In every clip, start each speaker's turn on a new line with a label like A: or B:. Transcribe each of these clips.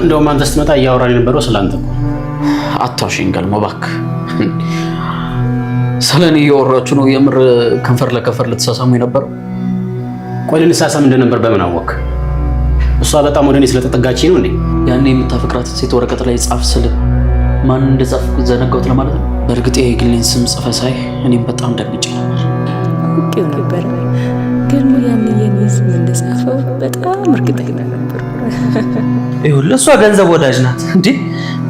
A: እንደውም አንተ ስትመጣ እያወራን የነበረው ስላንተ እኮ።
B: አታውሽኝ ገልሞ እባክህ። ስለኔ እያወራችሁ ነው የምር ከንፈር ለከንፈር ልትሳሳሙ የነበረው?
A: ቆይ ልንሳሳም እንደነበር በምን አወቅ? እሷ በጣም ወደ እኔ ስለተጠጋችኝ ነው እንዴ?
B: ያኔ የምታፈቅራት ሴት ወረቀት ላይ ጻፍ ስል ማን እንደጻፍኩ ዘነጋሁት ለማለት ነው። በእርግጥ የግሌን ስም ጽፈ ሳይ እኔም በጣም ደንግጬ ነበር።
C: አውቄው ነበር ግን ያን የኔ ስም እንደጻፈው በጣም እርግጠኛ ነበር።
D: ይኸውልህ እሷ ገንዘብ ወዳጅ ናት እንዴ።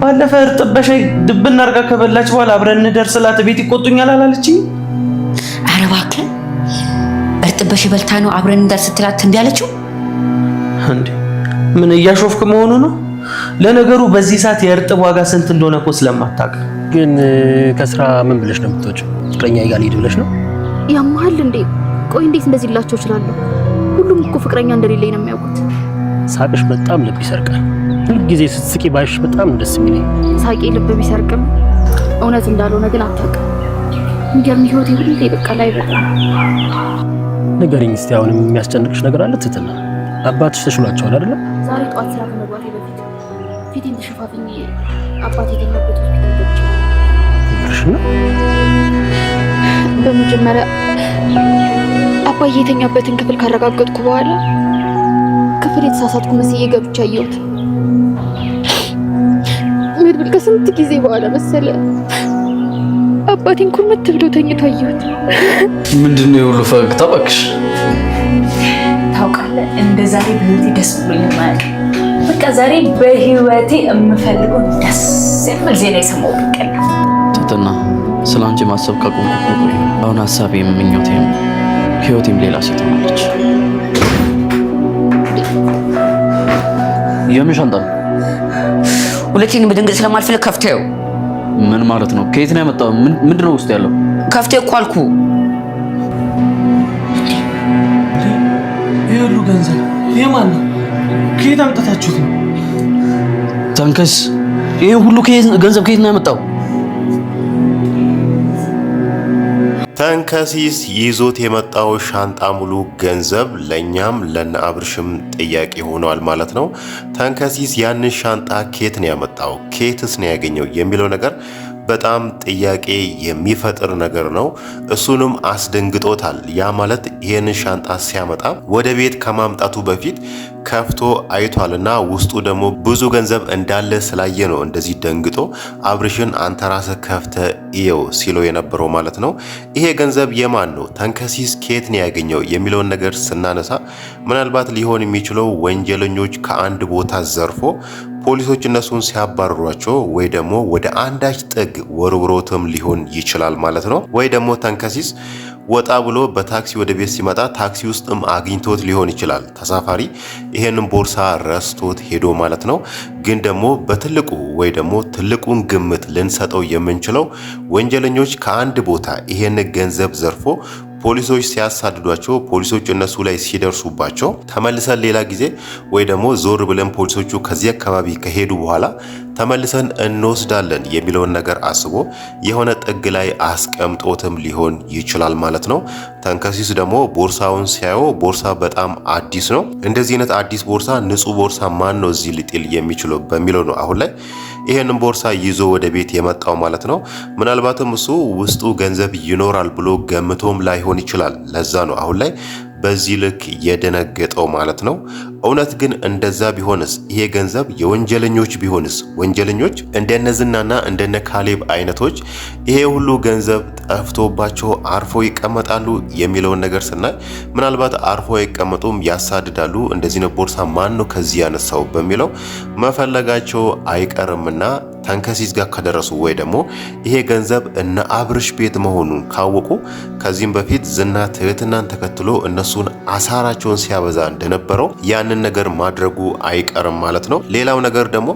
D: ባለፈ እርጥብ በሻይ ድብና አድርጋ ከበላች በኋላ አብረን እንደርስላት ቤት ይቆጡኛል አላለችኝ?
E: ኧረ እባክህ እርጥብ በሻይ በልታ ነው አብረን እንደርስ ስትላት እንዴ አለችው
D: እንዴ? ምን እያሾፍክ መሆኑ ነው? ለነገሩ በዚህ ሰዓት የእርጥብ ዋጋ ስንት እንደሆነ እኮ ስለማታውቅ።
A: ግን ከስራ ምን ብለሽ ነው የምትወጪው? ፍቅረኛ ጋር ልሂድ ብለሽ ነው?
F: ያማል እንዴ? ቆይ እንዴት እንደዚህ ላቸው እችላለሁ? ሁሉም እኮ ፍቅረኛ እንደሌለኝ ነው የሚያውቁት።
A: ሳቅሽ በጣም ልብ ይሰርቃል። ሁልጊዜ ስትስቂ ባይሽ በጣም ደስ የሚለኝ።
F: ሳቄ ልብ ቢሰርቅም እውነት እንዳልሆነ ግን አታውቅም። የሚገርም ህይወቴ ሁሌ በቃ ላይ በጣም
A: ንገሪኝ እስቲ። አሁንም የሚያስጨንቅሽ ነገር አለ? ትትና አባትሽ ተሽሏቸዋል አይደለ?
F: ዛሬ ጠዋት ስራ ከመግባቴ በፊት ፊቴን ተሸፋፍኜ አባቴ የተኛበት ሆስፒታል ገብቼ
A: ነው።
F: በመጀመሪያ አባዬ የተኛበትን ክፍል ካረጋገጥኩ በኋላ ክፍል የተሳሳትኩ መስዬ ገብቼ አየሁት። መድብል ከስንት ጊዜ በኋላ መሰለ አባቴን ኩርምት ብሎ ተኝቶ አየሁት።
B: ምንድነው የሁሉ ፈገግታ እባክሽ?
C: ታውቃለህ እንደ ዛሬ በህይወቴ ደስ ብሎኝ ማለት በቃ ዛሬ በህይወቴ የምፈልገው ደስ የሚል ዜና የሰማው በቀል
B: ትትና ስላንቺ ማሰብ ካቆምኩ ቆይ። አሁን ሀሳቤም ምኞቴም ህይወቴም ሌላ ሴት ሆናለች። የምን ሻንጣ ነው?
E: ሁለቴን በድንገት ስለማልፈልግ ከፍተው።
B: ምን ማለት ነው? ከየት ነው ያመጣው? ምንድነው ውስጥ ያለው?
E: ከፍተው እኮ አልኩ።
D: ይሄ ሁሉ ገንዘብ የማን ነው? ከየት አምጥታችሁት ነው?
B: ተንከስ፣ ይሄ ሁሉ ገንዘብ ከየት ነው ያመጣው?
G: ተንከሲስ ይዞት የመጣው ሻንጣ ሙሉ ገንዘብ ለኛም ለነ አብርሽም ጥያቄ ሆኗል ማለት ነው። ተንከሲስ ያንን ሻንጣ ከየት ነው ያመጣው? ከየትስ ነው ያገኘው የሚለው ነገር በጣም ጥያቄ የሚፈጥር ነገር ነው። እሱንም አስደንግጦታል። ያ ማለት ይሄንን ሻንጣ ሲያመጣ ወደ ቤት ከማምጣቱ በፊት ከፍቶ አይቷልና ውስጡ ደግሞ ብዙ ገንዘብ እንዳለ ስላየ ነው እንደዚህ ደንግጦ አብርሽን አንተ ራስህ ከፍተ እየው ሲለው የነበረው ማለት ነው። ይሄ ገንዘብ የማን ነው? ተንከሲስ ከየት ነው ያገኘው የሚለውን ነገር ስናነሳ ምናልባት ሊሆን የሚችለው ወንጀለኞች ከአንድ ቦታ ዘርፎ ፖሊሶች እነሱን ሲያባርሯቸው ወይ ደግሞ ወደ አንዳች ጥግ ወርውሮትም ሊሆን ይችላል ማለት ነው። ወይ ደግሞ ተንከሲስ ወጣ ብሎ በታክሲ ወደ ቤት ሲመጣ ታክሲ ውስጥም አግኝቶት ሊሆን ይችላል ተሳፋሪ ይሄንን ቦርሳ ረስቶት ሄዶ ማለት ነው። ግን ደግሞ በትልቁ ወይ ደግሞ ትልቁን ግምት ልንሰጠው የምንችለው ወንጀለኞች ከአንድ ቦታ ይሄን ገንዘብ ዘርፎ ፖሊሶች ሲያሳድዷቸው ፖሊሶች እነሱ ላይ ሲደርሱባቸው ተመልሰን ሌላ ጊዜ ወይ ደግሞ ዞር ብለን ፖሊሶቹ ከዚህ አካባቢ ከሄዱ በኋላ ተመልሰን እንወስዳለን የሚለውን ነገር አስቦ የሆነ ጥግ ላይ አስቀምጦትም ሊሆን ይችላል ማለት ነው። ተንከሲስ ደግሞ ቦርሳውን ሲያየው ቦርሳ በጣም አዲስ ነው። እንደዚህ አይነት አዲስ ቦርሳ ንጹህ ቦርሳ ማን ነው እዚህ ሊጥል የሚችለው በሚለው ነው አሁን ላይ ይሄንን ቦርሳ ይዞ ወደ ቤት የመጣው ማለት ነው። ምናልባትም እሱ ውስጡ ገንዘብ ይኖራል ብሎ ገምቶም ላይሆን ይችላል። ለዛ ነው አሁን ላይ በዚህ ልክ የደነገጠው ማለት ነው። እውነት ግን እንደዛ ቢሆንስ ይሄ ገንዘብ የወንጀለኞች ቢሆንስ ወንጀለኞች እንደነዝናና እንደነ ካሌብ አይነቶች ይሄ ሁሉ ገንዘብ ጠፍቶባቸው አርፎ ይቀመጣሉ የሚለውን ነገር ስናይ ምናልባት አርፎ አይቀመጡም፣ ያሳድዳሉ። እንደዚህ ነው ቦርሳ ማን ነው ከዚህ ያነሳው በሚለው መፈለጋቸው አይቀርምና ተንከሲስ ጋር ከደረሱ ወይ ደግሞ ይሄ ገንዘብ እነ አብርሽ ቤት መሆኑን ካወቁ ከዚህም በፊት ዝና ትህትናን ተከትሎ እነሱን አሳራቸውን ሲያበዛ እንደነበረው ያንን ነገር ማድረጉ አይቀርም ማለት ነው። ሌላው ነገር ደግሞ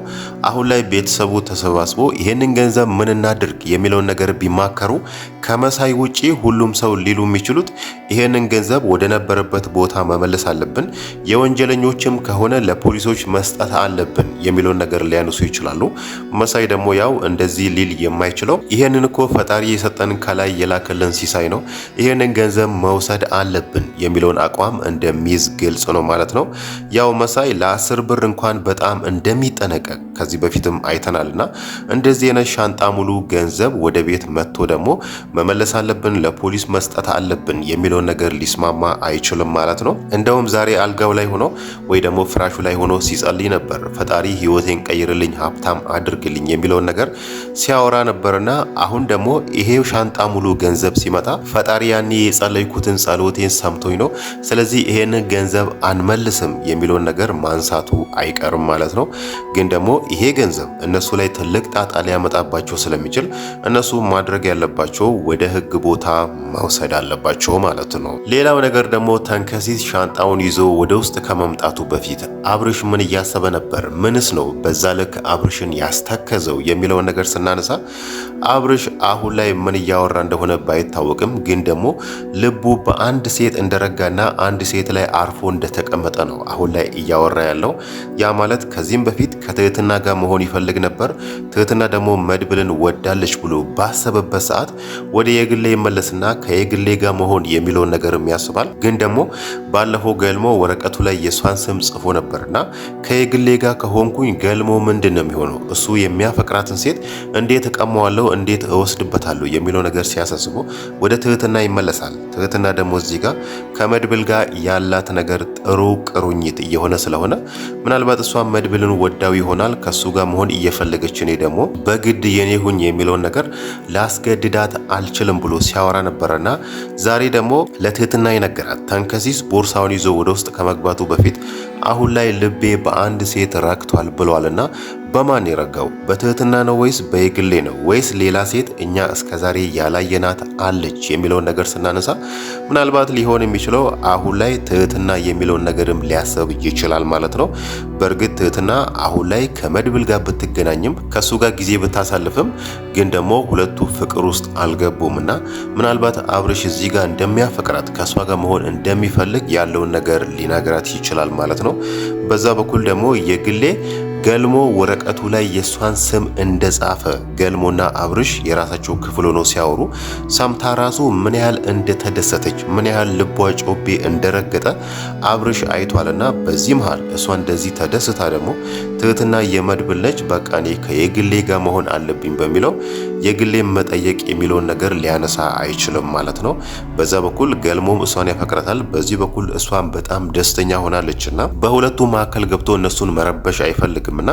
G: አሁን ላይ ቤተሰቡ ተሰባስቦ ይሄንን ገንዘብ ምን እናድርግ የሚለውን ነገር ቢማከሩ ከመሳይ ውጪ ሁሉም ሰው ሊሉ የሚችሉት ይሄንን ገንዘብ ወደ ነበረበት ቦታ መመለስ አለብን፣ የወንጀለኞችም ከሆነ ለፖሊሶች መስጠት አለብን የሚለውን ነገር ሊያነሱ ይችላሉ። መሳይ ደግሞ ያው እንደዚህ ሊል የማይችለው ይሄንን እኮ ፈጣሪ የሰጠን ከላይ የላከልን ሲሳይ ነው፣ ይሄንን ገንዘብ መውሰድ አለብን የሚለውን አቋም እንደሚይዝ ግልጽ ነው ማለት ነው። ያው መሳይ ለ10 ብር እንኳን በጣም እንደሚጠነቀቅ ከዚህ በፊትም አይተናልና እንደዚህ አይነት ሻንጣ ሙሉ ገንዘብ ወደ ቤት መጥቶ ደግሞ መመለስ አለብን ለፖሊስ መስጠት አለብን የሚለውን ነገር ሊስማማ አይችልም ማለት ነው። እንደውም ዛሬ አልጋው ላይ ሆኖ ወይ ደግሞ ፍራሹ ላይ ሆኖ ሲጸልይ ነበር። ፈጣሪ ህይወቴን ቀይርልኝ፣ ሀብታም አድርግልኝ የሚለውን ነገር ሲያወራ ነበርና አሁን ደግሞ ይሄው ሻንጣ ሙሉ ገንዘብ ሲመጣ ፈጣሪ ያኔ የጸለይኩትን ጸሎቴን ሰምቶኝ ነው፣ ስለዚህ ይሄንን ገንዘብ አንመልስም የሚለውን ነገር ማንሳቱ አይቀርም ማለት ነው። ግን ደግሞ ይሄ ገንዘብ እነሱ ላይ ትልቅ ጣጣ ሊያመጣባቸው ስለሚችል እነሱ ማድረግ ያለባቸው ወደ ህግ ቦታ መውሰድ አለባቸው ማለት ነው። ሌላው ነገር ደግሞ ተንከሲስ ሻንጣውን ይዞ ወደ ውስጥ ከመምጣቱ በፊት አብርሽ ምን እያሰበ ነበር? ምንስ ነው በዛ ልክ አብርሽን ያስተከዘው የሚለውን ነገር ስናነሳ አብርሽ አሁን ላይ ምን እያወራ እንደሆነ ባይታወቅም ግን ደግሞ ልቡ በአንድ ሴት እንደረጋና አንድ ሴት ላይ አርፎ እንደተቀመጠ ነው አሁን ላይ እያወራ ያለው። ያ ማለት ከዚህም በፊት ከትህትና ጋር መሆን ይፈልግ ነበር። ትህትና ደግሞ መድብልን ወዳለች ብሎ ባሰበበት ሰዓት ወደ የግሌ ይመለስና ከየግሌ ጋር መሆን የሚለውን ነገርም ያስባል። ግን ደግሞ ባለፈው ገልሞ ወረቀቱ ላይ የሷን ስም ጽፎ ነበርና ከየግሌ ጋር ከሆንኩኝ ገልሞ ምንድን ነው የሚሆነው? እሱ የሚያፈቅራትን ሴት እንዴት እቀማዋለሁ፣ እንዴት እወስድበታለሁ የሚለው ነገር ሲያሳስበው ወደ ትህትና ይመለሳል። ትህትና ደግሞ እዚህ ጋር ከመድብል ጋር ያላት ነገር ጥሩ ቅሩኝት እየሆነ ስለሆነ ምናልባት እሷ መድብልን ወዳው ይሆናል ከሱ ጋር መሆን እየፈለገች እኔ ደግሞ በግድ የኔ ሁኝ የሚለውን ነገር ላስገድዳት አልችልም ብሎ ሲያወራ ነበረና ዛሬ ደግሞ ለትህትና ይነገራል። ተንከሲስ ቦርሳውን ይዞ ወደ ውስጥ ከመግባቱ በፊት አሁን ላይ ልቤ በአንድ ሴት ረክቷል ብሏልና በማን የረጋው? በትህትና ነው ወይስ በየግሌ ነው ወይስ ሌላ ሴት እኛ እስከዛሬ ያላየናት አለች የሚለውን ነገር ስናነሳ ምናልባት ሊሆን የሚችለው አሁን ላይ ትህትና የሚለውን ነገርም ሊያሰብ ይችላል ማለት ነው። በእርግጥ ትህትና አሁን ላይ ከመድብል ጋር ብትገናኝም ከሱ ጋር ጊዜ ብታሳልፍም ግን ደግሞ ሁለቱ ፍቅር ውስጥ አልገቡምና ምናልባት አብርሽ እዚህ ጋር እንደሚያፈቅራት ከሷ ጋር መሆን እንደሚፈልግ ያለውን ነገር ሊነግራት ይችላል ማለት ነው። በዛ በኩል ደግሞ የግሌ ገልሞ ወረቀቱ ላይ የሷን ስም እንደጻፈ ገልሞና አብርሽ የራሳቸው ክፍል ሆነው ሲያወሩ ሰምታ ራሱ ምን ያህል እንደተደሰተች ምን ያህል ልቧ ጮቤ እንደረገጠ አብርሽ አይቷልና በዚህ መሃል እሷ እንደዚህ ተደስታ ደግሞ ትህትና የመድብል ነች በቃ እኔ ከየግሌ ጋር መሆን አለብኝ በሚለው የግሌ መጠየቅ የሚለውን ነገር ሊያነሳ አይችልም ማለት ነው። በዛ በኩል ገልሞም እሷን ያፈቅራታል፣ በዚህ በኩል እሷን በጣም ደስተኛ ሆናለችና በሁለቱ መካከል ገብቶ እነሱን መረበሽ አይፈልግምና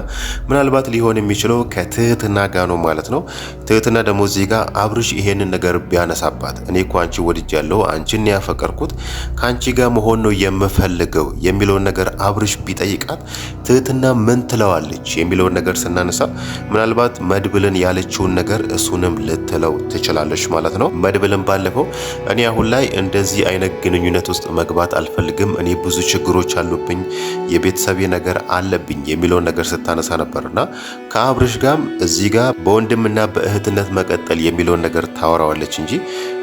G: ምናልባት ሊሆን የሚችለው ከትህትና ጋር ነው ማለት ነው። ትህትና ደግሞ እዚህ ጋር አብርሽ ይሄንን ነገር ቢያነሳባት እኔ እኮ አንቺ ወድጃለሁ፣ አንቺን ያፈቀርኩት ከአንቺ ጋር መሆን ነው የምፈልገው የሚለውን ነገር አብርሽ ቢጠይቃት ትህትና ምን ትለዋለች የሚለውን ነገር ስናነሳ ምናልባት መድብልን ያለችውን ነገር እሱንም ልትለው ትችላለች ማለት ነው። መድብልን ባለፈው እኔ አሁን ላይ እንደዚህ አይነት ግንኙነት ውስጥ መግባት አልፈልግም፣ እኔ ብዙ ችግሮች አሉብኝ፣ የቤተሰቤ ነገር አለብኝ የሚለውን ነገር ስታነሳ ነበርና ከአብርሽ ጋርም እዚህ ጋር በወንድምና በእህትነት መቀጠል የሚለውን ነገር ታወራዋለች እንጂ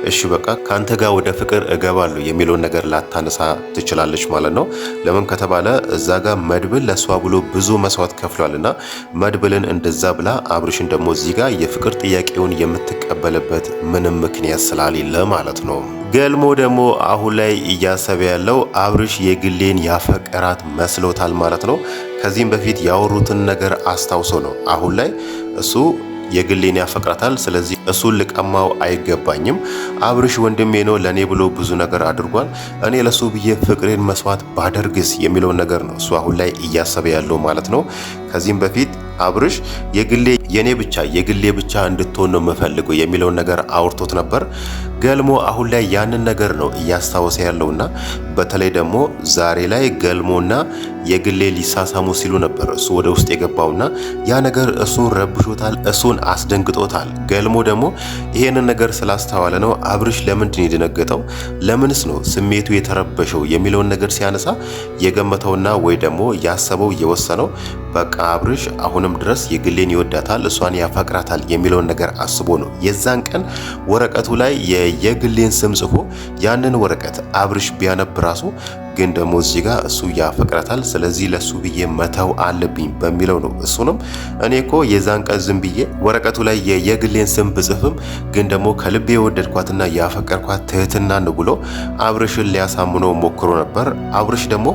G: እሺ በቃ ካንተ ጋር ወደ ፍቅር እገባለሁ የሚለውን ነገር ላታነሳ ትችላለች ማለት ነው። ለምን ከተባለ እዛ ጋር መድብል ለሷ ብሎ ብዙ መስዋዕት ከፍሏልና መድብልን እንደዛ ብላ አብርሽን ደግሞ እዚህ ጋር የፍቅር ጥያቄውን የምትቀበልበት ምንም ምክንያት ስላሌለ ማለት ነው። ገልሞ ደግሞ አሁን ላይ እያሰበ ያለው አብርሽ የግሌን ያፈቀራት መስሎታል ማለት ነው። ከዚህም በፊት ያወሩትን ነገር አስታውሶ ነው አሁን ላይ እሱ የግሌን ያፈቅራታል፣ ስለዚህ እሱን ልቀማው አይገባኝም። አብርሽ ወንድሜ ነው፣ ለኔ ብሎ ብዙ ነገር አድርጓል፣ እኔ ለሱ ብዬ ፍቅሬን መስዋዕት ባደርግስ የሚለውን ነገር ነው እሱ አሁን ላይ እያሰበ ያለው ማለት ነው። ከዚህም በፊት አብርሽ የግሌ ብቻ እንድትሆን ነው የምፈልገው የሚለውን ነገር አውርቶት ነበር። ገልሞ አሁን ላይ ያንን ነገር ነው እያስታወሰ ያለውና በተለይ ደግሞ ዛሬ ላይ ገልሞና የግሌ ሊሳሳሙ ሲሉ ነበር እሱ ወደ ውስጥ የገባውና ያ ነገር እሱን ረብሾታል፣ እሱን አስደንግጦታል። ገልሞ ደግሞ ይሄንን ነገር ስላስተዋለ ነው አብርሽ ለምንድን የደነገጠው፣ ለምንስ ነው ስሜቱ የተረበሸው የሚለውን ነገር ሲያነሳ የገመተውና ወይ ደግሞ ያሰበው የወሰነው በቃ አብርሽ አሁንም ድረስ የግሌን ይወዳታል፣ እሷን ያፈቅራታል የሚለውን ነገር አስቦ ነው የዛን ቀን ወረቀቱ ላይ የግሌን ስም ጽፎ ያንን ወረቀት አብርሽ ቢያነብ ራሱ ግን ደግሞ እዚህ ጋር እሱ ያፈቅራታል፣ ስለዚህ ለሱ ብዬ መተው አለብኝ በሚለው ነው። እሱንም እኔ እኮ የዛን ቀን ዝም ብዬ ወረቀቱ ላይ የግሌን ስም ብጽፍም ግን ደግሞ ከልቤ የወደድኳትና ያፈቀርኳት ትህትና ነው ብሎ አብርሽን ሊያሳምነው ሞክሮ ነበር። አብርሽ ደግሞ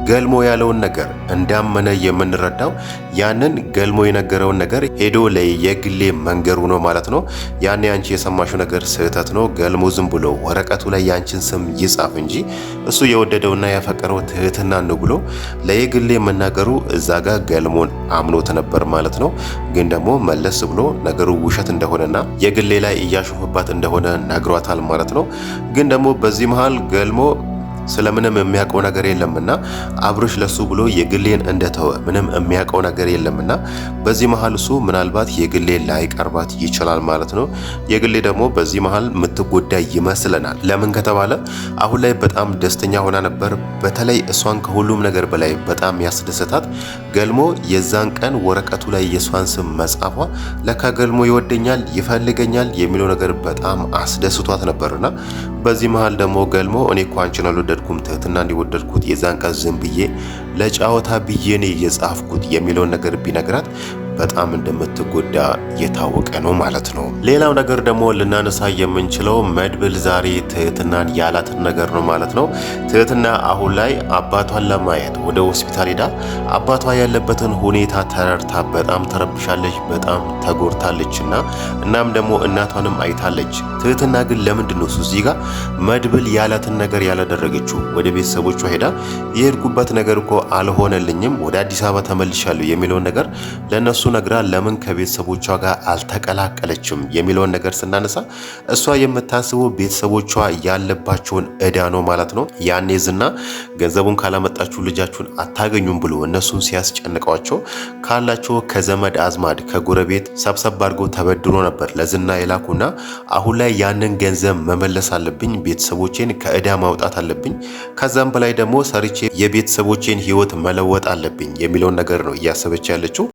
G: ገልሞ ያለውን ነገር እንዳመነ የምንረዳው ያንን ገልሞ የነገረውን ነገር ሄዶ የግሌ መንገሩ ነው ማለት ነው። ያኔ አንቺ የሰማሽው ነገር ስህተት ነው፣ ገልሞ ዝም ብሎ ወረቀቱ ላይ ያንቺን ስም ይጻፍ እንጂ እሱ የወደደውና ያፈቀረው ትህትና ነው ብሎ ለየግሌ መናገሩ እዛ ጋር ገልሞን አምኖት ነበር ማለት ነው። ግን ደግሞ መለስ ብሎ ነገሩ ውሸት እንደሆነና የግሌ ላይ እያሾፈባት እንደሆነ ነግሯታል ማለት ነው። ግን ደግሞ በዚህ መሃል ገልሞ ስለምንም የሚያውቀው ነገር የለምና አብርሽ ለሱ ብሎ የግሌን እንደተወ ምንም የሚያውቀው ነገር የለምና በዚህ መሃል እሱ ምናልባት የግሌ ላይ ቀርባት ይችላል ማለት ነው። የግሌ ደግሞ በዚህ መሃል የምትጎዳ ይመስለናል። ለምን ከተባለ አሁን ላይ በጣም ደስተኛ ሆና ነበር። በተለይ እሷን ከሁሉም ነገር በላይ በጣም ያስደሰታት ገልሞ የዛን ቀን ወረቀቱ ላይ የሷን ስም መጻፏ ለካ ገልሞ ይወደኛል፣ ይፈልገኛል የሚለው ነገር በጣም አስደስቷት ነበርና በዚህ መሃል ደግሞ ገልሞ እኔ እኮ አንቺን አልወደድኩም ትህትና እንዲወደድኩት የዛን ቀን ዝም ብዬ ለጫወታ ብዬ ነው የጻፍኩት የሚለውን ነገር ቢነግራት በጣም እንደምትጎዳ የታወቀ ነው ማለት ነው። ሌላው ነገር ደግሞ ልናነሳ የምንችለው መድብል ዛሬ ትህትናን ያላትን ነገር ነው ማለት ነው። ትህትና አሁን ላይ አባቷን ለማየት ወደ ሆስፒታል ሄዳ አባቷ ያለበትን ሁኔታ ተረድታ በጣም ተረብሻለች፣ በጣም ተጎድታለችና እናም ደግሞ እናቷንም አይታለች። ትህትና ግን ለምንድን ነው እዚህ ጋር መድብል ያላትን ነገር ያላደረገችው? ወደ ቤተሰቦቿ ሄዳ የሄድኩበት ነገር እኮ አልሆነልኝም፣ ወደ አዲስ አበባ ተመልሻለሁ የሚለውን ነገር ለነሱ ነግራ ለምን ከቤተሰቦቿ ጋር አልተቀላቀለችም የሚለውን ነገር ስናነሳ እሷ የምታስበው ቤተሰቦቿ ያለባቸውን ዕዳ ነው ማለት ነው። ያኔ ዝና ገንዘቡን ካላመጣችሁ ልጃችሁን አታገኙም ብሎ እነሱን ሲያስጨንቋቸው ካላቸው ከዘመድ አዝማድ ከጎረቤት ሰብሰብ አድርገው ተበድሮ ነበር ለዝና የላኩና አሁን ላይ ያንን ገንዘብ መመለስ አለብኝ፣ ቤተሰቦቼን ከዕዳ ማውጣት አለብኝ፣ ከዛም በላይ ደግሞ ሰርቼ የቤተሰቦቼን ሕይወት መለወጥ አለብኝ የሚለውን ነገር ነው እያሰበች ያለችው።